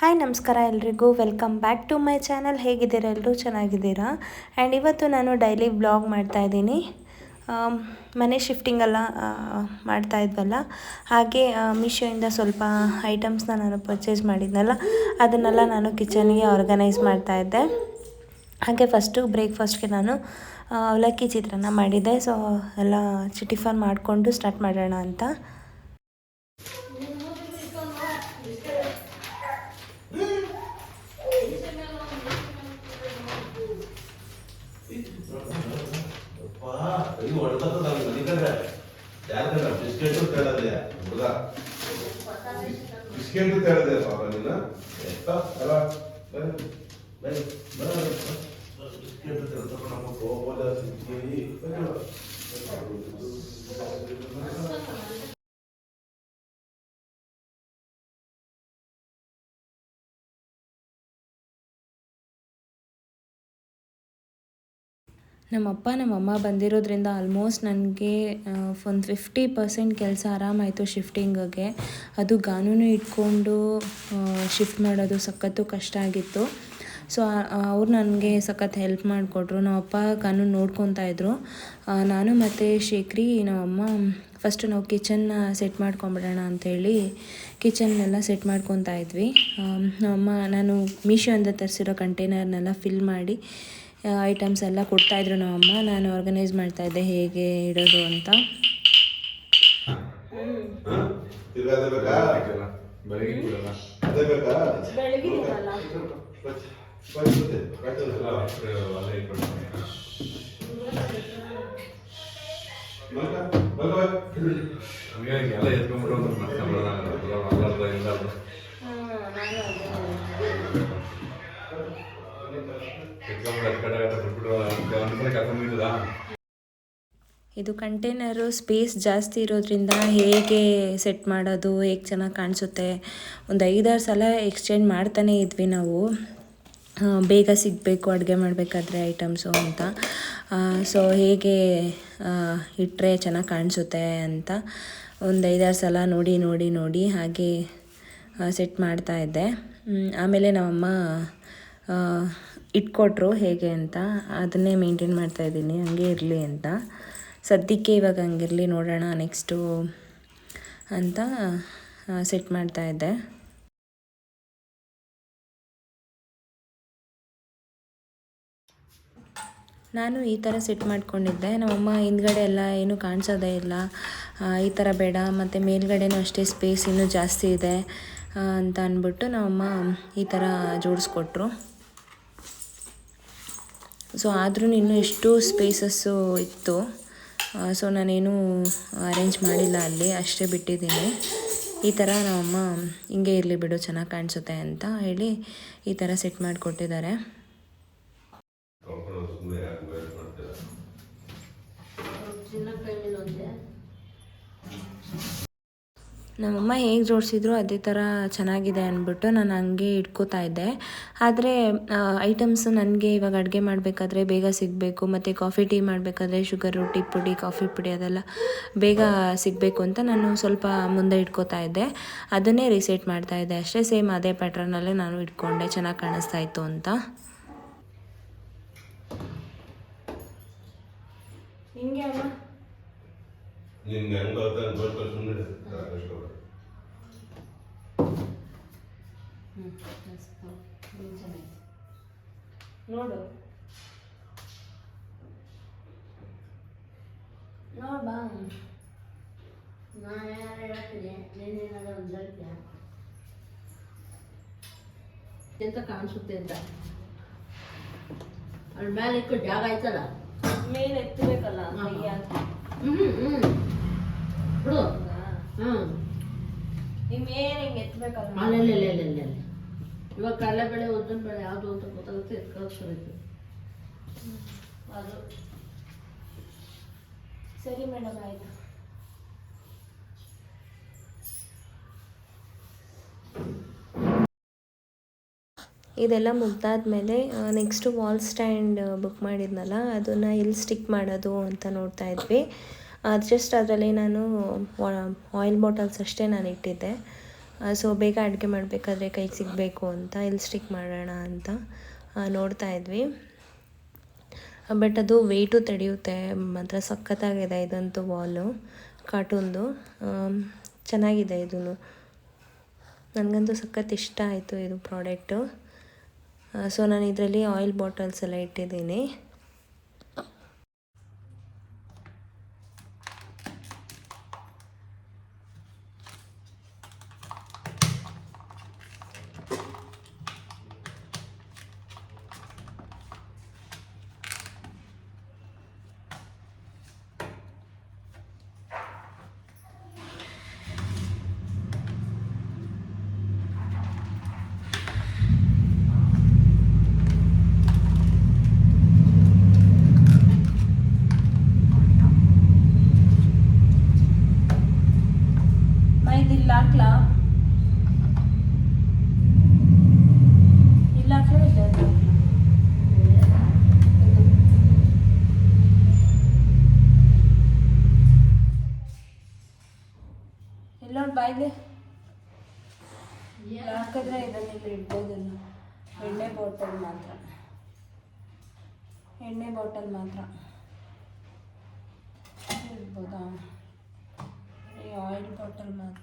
Hi ನಮಸ್ಕಾರ ಎಲ್ರಿಗೂ, welcome back to my channel. ಹೇಗಿದ್ದೀರಾ? ಎಲ್ಲರೂ ಚೆನ್ನಾಗಿದ್ದೀರಾ? ಆ್ಯಂಡ್ ಇವತ್ತು ನಾನು ಡೈಲಿ ವ್ಲಾಗ್ ಮಾಡ್ತಾಯಿದ್ದೀನಿ. ಮನೆ ಶಿಫ್ಟಿಂಗೆಲ್ಲ ಮಾಡ್ತಾಯಿದ್ವಲ್ಲ, ಹಾಗೆ ಮೀಶೋಯಿಂದ ಸ್ವಲ್ಪ ಐಟಮ್ಸ್ನ ನಾನು ಪರ್ಚೇಸ್ ಮಾಡಿದ್ನಲ್ಲ, ಅದನ್ನೆಲ್ಲ ನಾನು ಕಿಚನ್ಗೆ ಆರ್ಗನೈಸ್ ಮಾಡ್ತಾಯಿದ್ದೆ. ಹಾಗೆ ಫಸ್ಟು ಬ್ರೇಕ್ಫಾಸ್ಟ್ಗೆ ನಾನು ಅವಲಕ್ಕಿ ಚಿತ್ರಾನ್ನ ಮಾಡಿದ್ದೆ. ಸೊ ಎಲ್ಲ ಟಿಫನ್ ಮಾಡಿಕೊಂಡು ಸ್ಟಾರ್ಟ್ ಮಾಡೋಣ ಅಂತ. ಬಿಸ್ಕೆಟ್ ತೇಳದೆ ಪಾಪ ನಿನ್ನ ಎಷ್ಟ ಅಲ್ಲ ಬಿಸ್ಕೆಟ್ ತೇಳ್ತಕ್ಕ ನಮ್ಮ ಕೋಪದ ಸಿಕ್ಕಿ ನಮ್ಮಪ್ಪ ನಮ್ಮಮ್ಮ ಬಂದಿರೋದ್ರಿಂದ ಆಲ್ಮೋಸ್ಟ್ ನನಗೆ ಒಂದು 50% ಕೆಲಸ ಆರಾಮಾಯಿತು ಶಿಫ್ಟಿಂಗಿಗೆ. ಅದು ಗಾನೂ ಇಟ್ಕೊಂಡು ಶಿಫ್ಟ್ ಮಾಡೋದು ಸಖತ್ತು ಕಷ್ಟ ಆಗಿತ್ತು. ಸೊ ಅವ್ರು ನನಗೆ ಸಖತ್ತು ಹೆಲ್ಪ್ ಮಾಡಿಕೊಟ್ರು. ನಮ್ಮಪ್ಪ ಗಾನು ನೋಡ್ಕೊತಾಯಿದ್ರು. ನಾನು ಮತ್ತು ಶೇಖರಿ ನಮ್ಮಮ್ಮ ಫಸ್ಟು ನಾವು ಕಿಚನ್ನ ಸೆಟ್ ಮಾಡ್ಕೊಂಬಿಡೋಣ ಅಂಥೇಳಿ ಕಿಚನ್ನೆಲ್ಲ ಸೆಟ್ ಮಾಡ್ಕೊತಾ ಇದ್ವಿ. ನಮ್ಮಮ್ಮ ನಾನು ಮೀಶೋಯಿಂದ ತರಿಸಿರೋ ಕಂಟೈನರ್ನೆಲ್ಲ ಫಿಲ್ ಮಾಡಿ ಐಟಮ್ಸ್ ಎಲ್ಲ ಕೊಡ್ತಾಯಿದ್ರು ನಮ್ಮಮ್ಮ. ನಾನು ಆರ್ಗನೈಸ್ ಮಾಡ್ತಾಯಿದ್ದೆ ಹೇಗೆ ಇಡೋದು ಅಂತ. ಇದು ಕಂಟೈನರು ಸ್ಪೇಸ್ ಜಾಸ್ತಿ ಇರೋದ್ರಿಂದ ಹೇಗೆ ಸೆಟ್ ಮಾಡೋದು, ಹೇಗೆ ಚೆನ್ನಾಗಿ ಕಾಣಿಸುತ್ತೆ, ಒಂದು 5-6 ಸಲ ಎಕ್ಸ್ಚೇಂಜ್ ಮಾಡ್ತಾನೇ ಇದ್ವಿ ನಾವು. ಬೇಗ ಸಿಗಬೇಕು ಅಡುಗೆ ಮಾಡಬೇಕಾದ್ರೆ ಐಟಮ್ಸು ಅಂತ. ಸೊ ಹೇಗೆ ಇಟ್ಟರೆ ಚೆನ್ನಾಗಿ ಕಾಣಿಸುತ್ತೆ ಅಂತ ಒಂದು 5-6 ಸಲ ನೋಡಿ ಹಾಗೆ ಸೆಟ್ ಮಾಡ್ತಾಯಿದ್ದೆ. ಆಮೇಲೆ ನಮ್ಮಮ್ಮ ಇಟ್ಕೊಟ್ರು ಹೇಗೆ ಅಂತ, ಅದನ್ನೇ ಮೇಂಟೈನ್ ಮಾಡ್ತಾಯಿದ್ದೀನಿ ಹಂಗೆ ಇರಲಿ ಅಂತ. ಸದ್ಯಕ್ಕೆ ಇವಾಗ ಹಂಗಿರಲಿ, ನೋಡೋಣ ನೆಕ್ಸ್ಟು ಅಂತ ಸೆಟ್ ಮಾಡ್ತಾಯಿದ್ದೆ. ನಾನು ಈ ಥರ ಸೆಟ್ ಮಾಡ್ಕೊಂಡಿದ್ದೆ. ನಮ್ಮಮ್ಮ ಹಿಂದ್ಗಡೆ ಎಲ್ಲ ಏನೂ ಕಾಣಿಸೋದೇ ಇಲ್ಲ, ಈ ಥರ ಬೇಡ, ಮತ್ತು ಮೇಲ್ಗಡೆನೂ ಅಷ್ಟೇ ಸ್ಪೇಸ್ ಇನ್ನೂ ಜಾಸ್ತಿ ಇದೆ ಅಂತ ಅಂದ್ಬಿಟ್ಟು ನಮ್ಮಮ್ಮ ಈ ಥರ ಜೋಡಿಸ್ಕೊಟ್ರು. ಸೊ ಆದ್ರೂ ಇನ್ನೂ ಎಷ್ಟು ಸ್ಪೇಸಸ್ಸು ಇತ್ತು. ಸೊ ನಾನೇನು ಅರೇಂಜ್ ಮಾಡಿಲ್ಲ, ಅಲ್ಲಿ ಅಷ್ಟೇ ಬಿಟ್ಟಿದ್ದೀನಿ. ಈ ಥರ ನಮ್ಮಮ್ಮ ಹಿಂಗೆ ಇರಲಿ ಬಿಡು ಚೆನ್ನಾಗಿ ಕಾಣಿಸುತ್ತೆ ಅಂತ ಹೇಳಿ ಈ ಥರ ಸೆಟ್ ಮಾಡಿಕೊಟ್ಟಿದ್ದಾರೆ. ನಮ್ಮಮ್ಮ ಹೇಗೆ ಜೋಡಿಸಿದ್ರು ಅದೇ ಥರ ಚೆನ್ನಾಗಿದೆ ಅಂದ್ಬಿಟ್ಟು ನಾನು ಹಂಗೆ ಇಟ್ಕೋತಾ ಇದ್ದೆ. ಆದರೆ ಐಟಮ್ಸ್ ನನಗೆ ಇವಾಗ ಅಡುಗೆ ಮಾಡಬೇಕಾದ್ರೆ ಬೇಗ ಸಿಗಬೇಕು, ಮತ್ತು ಕಾಫಿ ಟೀ ಮಾಡಬೇಕಾದ್ರೆ ಶುಗರು, ಟೀ ಪುಡಿ, ಕಾಫಿ ಪುಡಿ ಅದೆಲ್ಲ ಬೇಗ ಸಿಗಬೇಕು ಅಂತ ನಾನು ಸ್ವಲ್ಪ ಮುಂದೆ ಇಟ್ಕೋತಾ ಇದ್ದೆ. ಅದನ್ನೇ ರೀಸೆಟ್ ಮಾಡ್ತಾಯಿದ್ದೆ ಅಷ್ಟೇ. ಸೇಮ್ ಅದೇ ಪ್ಯಾಟ್ರನಲ್ಲೇ ನಾನು ಇಟ್ಕೊಂಡೆ, ಚೆನ್ನಾಗಿ ಕಾಣಿಸ್ತಾ ಇತ್ತು ಅಂತ. ಹಿಂಗೆ ಅಮ್ಮ ನೋಡು ನೋಡ್ಬಾ, ನಾನು ಯಾರು ಹೇಳ್ತೀನಿ ನೀನೇನಾದ್ರು ಒಂದು ಹೇಳ್ತೀಯ ಎಂತ ಕಾಣಿಸುತ್ತೆ ಅಂತ. ಅಲ್ಲಿ ಮೇಲೆ ಇಟ್ಟು ಜಾಗ ಆಯ್ತಲ್ಲ, ಮೇಲೆ ಎತ್ತಬೇಕಲ್ಲ ಬಿಡು. ಮೇಲೆ ಹಿಂಗೆ ಎತ್ತಬೇಕಲ್ಲ. ಅಲ್ಲ ಇವಾಗ ಕಡಲೆಬೇಳೆ, ಉದ್ದಿನ ಬೇಳೆ ಯಾವುದು ಅಂತ ಗೊತ್ತಾಗುತ್ತೆ, ಎತ್ಕೊಳ್ಳೋದು ಅದು ಸರಿ ಮೇಡಮ್, ಆಯಿತು. ಇದೆಲ್ಲ ಮುಗ್ದಾದ್ಮೇಲೆ ನೆಕ್ಸ್ಟು ವಾಲ್ ಸ್ಟ್ಯಾಂಡ್ ಬುಕ್ ಮಾಡಿದ್ನಲ್ಲ, ಅದನ್ನು ಎಲ್ಲಿ ಸ್ಟಿಕ್ ಮಾಡೋದು ಅಂತ ನೋಡ್ತಾ ಇದ್ವಿ. ಜಸ್ಟ್ ಅದರಲ್ಲಿ ನಾನು ಆಯಿಲ್ ಬಾಟಲ್ಸ್ ಅಷ್ಟೇ ನಾನು ಇಟ್ಟಿದ್ದೆ. ಸೊ ಬೇಗ ಅಡುಗೆ ಮಾಡಬೇಕಾದ್ರೆ ಕೈಗೆ ಸಿಗಬೇಕು ಅಂತ ಇಲ್ಲಿ ಸ್ಟಿಕ್ ಮಾಡೋಣ ಅಂತ ನೋಡ್ತಾ ಇದ್ವಿ. ಬಟ್ ಅದು ವೆಯ್ಟು ತಡೆಯುತ್ತೆ, ಮಾತ್ರ ಸಖತ್ತಾಗಿದೆ ಇದಂತೂ ವಾಲು ಕಾರ್ಟೂನ್ದು. ಚೆನ್ನಾಗಿದೆ ಇದೂ, ನನಗಂತೂ ಸಖತ್ ಇಷ್ಟ ಆಯಿತು ಇದು ಪ್ರಾಡಕ್ಟು. ಸೊ ನಾನು ಇದರಲ್ಲಿ ಆಯಿಲ್ ಬಾಟಲ್ಸ್ ಎಲ್ಲ ಇಟ್ಟಿದ್ದೀನಿ. ಇಲ್ಲ ಹಾಕ್ಲಾ ಇಲ್ಲ ಹಾಕ್ಲಾ ಇಲ್ಲ ಬಾಯ್ದೆ ಹಾಕಿದ್ರೆ ಇದನ್ನೆಲ್ಲ ಇಡ್ಬೋದಲ್ಲ. ಎಣ್ಣೆ ಬಾಟಲ್ ಮಾತ್ರ ಇಡ್ಬೋದಾ? ಈ ಆಯಿಲ್ ಬಾಟಲ್ ಮಾತ್ರ.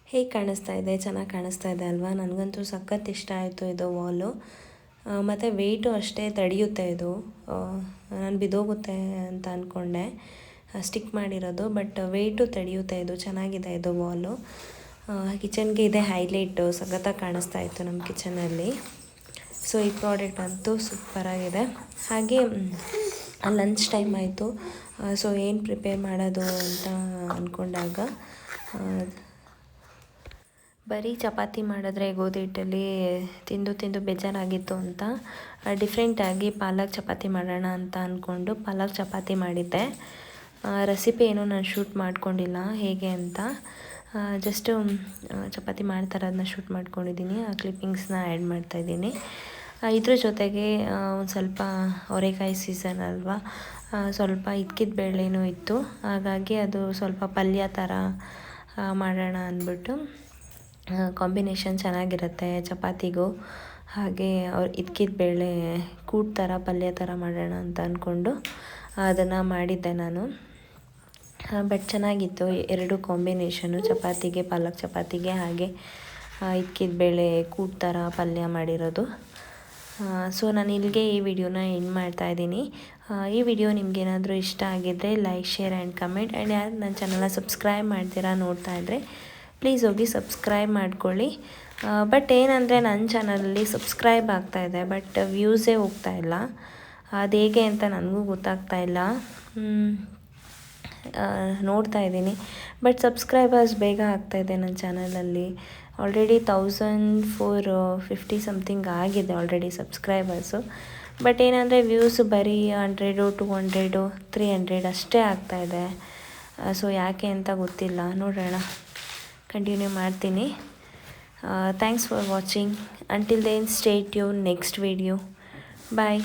ಹೇಗೆ ಕಾಣಿಸ್ತಾ ಇದೆ? ಚೆನ್ನಾಗಿ ಕಾಣಿಸ್ತಾ ಇದೆ ಅಲ್ವಾ? ನನಗಂತೂ ಸಖತ್ ಇಷ್ಟ ಆಯಿತು ಇದು ವಾಲು. ಮತ್ತು ವೆಯ್ಟು ಅಷ್ಟೇ ತಡೆಯುತ್ತೆ ಇದು. ನಾನು ಬಿದ್ದೋಗುತ್ತೆ ಅಂತ ಅಂದ್ಕೊಂಡೆ ಸ್ಟಿಕ್ ಮಾಡಿರೋದು, ಬಟ್ ವೆಯ್ಟು ತಡೆಯುತ್ತೆ ಇದು. ಚೆನ್ನಾಗಿದೆ ಇದು ವಾಲು. ಕಿಚನ್ಗೆ ಇದೆ ಹೈಲೈಟು, ಸಖತ್ತಾಗಿ ಕಾಣಿಸ್ತಾ ಇತ್ತು ನಮ್ಮ ಕಿಚನಲ್ಲಿ. ಸೊ ಈ ಪ್ರಾಡಕ್ಟ್ ಅಂತೂ ಸೂಪರಾಗಿದೆ. ಹಾಗೆ ಲಂಚ್ ಟೈಮ್ ಆಯಿತು. ಸೊ ಏನು ಪ್ರಿಪೇರ್ ಮಾಡೋದು ಅಂತ ಅಂದ್ಕೊಂಡಾಗ ಬರೀ ಚಪಾತಿ ಮಾಡಿದ್ರೆ ಗೋಧಿ ಹಿಟ್ಟಲ್ಲಿ ತಿಂದು ಬೇಜಾರಾಗಿತ್ತು ಅಂತ ಡಿಫ್ರೆಂಟಾಗಿ ಪಾಲಕ್ ಚಪಾತಿ ಮಾಡೋಣ ಅಂತ ಅಂದ್ಕೊಂಡು ಪಾಲಕ್ ಚಪಾತಿ ಮಾಡಿದ್ದೆ. ರೆಸಿಪಿ ಏನೂ ನಾನು ಶೂಟ್ ಮಾಡ್ಕೊಂಡಿಲ್ಲ ಹೇಗೆ ಅಂತ, ಜಸ್ಟು ಚಪಾತಿ ಮಾಡ್ತಾರೆ ಅದನ್ನ ಶೂಟ್ ಮಾಡ್ಕೊಂಡಿದ್ದೀನಿ. ಆ ಕ್ಲಿಪ್ಪಿಂಗ್ಸ್ನ ಆ್ಯಡ್ ಮಾಡ್ತಾಯಿದ್ದೀನಿ. ಇದ್ರ ಜೊತೆಗೆ ಒಂದು ಸ್ವಲ್ಪ ಅವರೆಕಾಯಿ ಸೀಸನ್ ಅಲ್ವಾ, ಸ್ವಲ್ಪ ಇದ್ಕಿದ ಬೇಳೆನೂ ಇತ್ತು. ಹಾಗಾಗಿ ಅದು ಸ್ವಲ್ಪ ಪಲ್ಯ ಥರ ಮಾಡೋಣ ಅಂದ್ಬಿಟ್ಟು, ಕಾಂಬಿನೇಷನ್ ಚೆನ್ನಾಗಿರುತ್ತೆ ಚಪಾತಿಗೂ. ಹಾಗೆ ಇದ್ಕಿದ ಬೇಳೆ ಕೂಟ್ ಥರ ಪಲ್ಯ ಥರ ಮಾಡೋಣ ಅಂತ ಅಂದ್ಕೊಂಡು ಅದನ್ನು ಮಾಡಿದ್ದೆ ನಾನು. ಬಟ್ ಚೆನ್ನಾಗಿತ್ತು ಎರಡು ಕಾಂಬಿನೇಷನು, ಚಪಾತಿಗೆ ಪಾಲಕ್ ಚಪಾತಿಗೆ, ಹಾಗೆ ಇದ್ಕಿದ ಬೇಳೆ ಕೂಟ್ ಥರ ಪಲ್ಯ ಮಾಡಿರೋದು. ಸೊ ನಾನು ಇಲ್ಲಿಗೆ ಈ ವಿಡಿಯೋನ ಎಂಡ್ ಮಾಡ್ತಾಯಿದ್ದೀನಿ. ಈ ವಿಡಿಯೋ ನಿಮಗೇನಾದರೂ ಇಷ್ಟ ಆಗಿದ್ದರೆ like, share and comment. And ಯಾರು ನನ್ನ ಚಾನಲ್ನ ಸಬ್ಸ್ಕ್ರೈಬ್ ಮಾಡ್ತೀರಾ ನೋಡ್ತಾ ಇದ್ದರೆ ಪ್ಲೀಸ್ ಹೋಗಿ ಸಬ್ಸ್ಕ್ರೈಬ್ ಮಾಡ್ಕೊಳ್ಳಿ. ಬಟ್ ಏನಂದರೆ ನನ್ನ ಚಾನಲಲ್ಲಿ ಸಬ್ಸ್ಕ್ರೈಬ್ ಆಗ್ತಾಯಿದೆ, ಬಟ್ ವ್ಯೂಸೇ ಹೋಗ್ತಾಯಿಲ್ಲ. ಅದು ಹೇಗೆ ಅಂತ ನನಗೂ ಗೊತ್ತಾಗ್ತಾಯಿಲ್ಲ. ನೋಡ್ತಾ ಇದ್ದೀನಿ, ಬಟ್ ಸಬ್ಸ್ಕ್ರೈಬರ್ಸ್ ಬೇಗ ಆಗ್ತಾಯಿದೆ ನನ್ನ ಚಾನಲಲ್ಲಿ. ಆಲ್ರೆಡಿ 1450 ಸಮಥಿಂಗ್ ಆಗಿದೆ ಆಲ್ರೆಡಿ ಸಬ್ಸ್ಕ್ರೈಬರ್ಸು. ಬಟ್ ಏನಂದರೆ ವ್ಯೂಸ್ ಬರೀ 100, 200, 300 ಅಷ್ಟೇ ಆಗ್ತಾಯಿದೆ. ಸೊ ಯಾಕೆ ಅಂತ ಗೊತ್ತಿಲ್ಲ, ನೋಡೋಣ, ಕಂಟಿನ್ಯೂ ಮಾಡ್ತೀನಿ. Thanks for watching. Until then, stay tuned next video. Bye.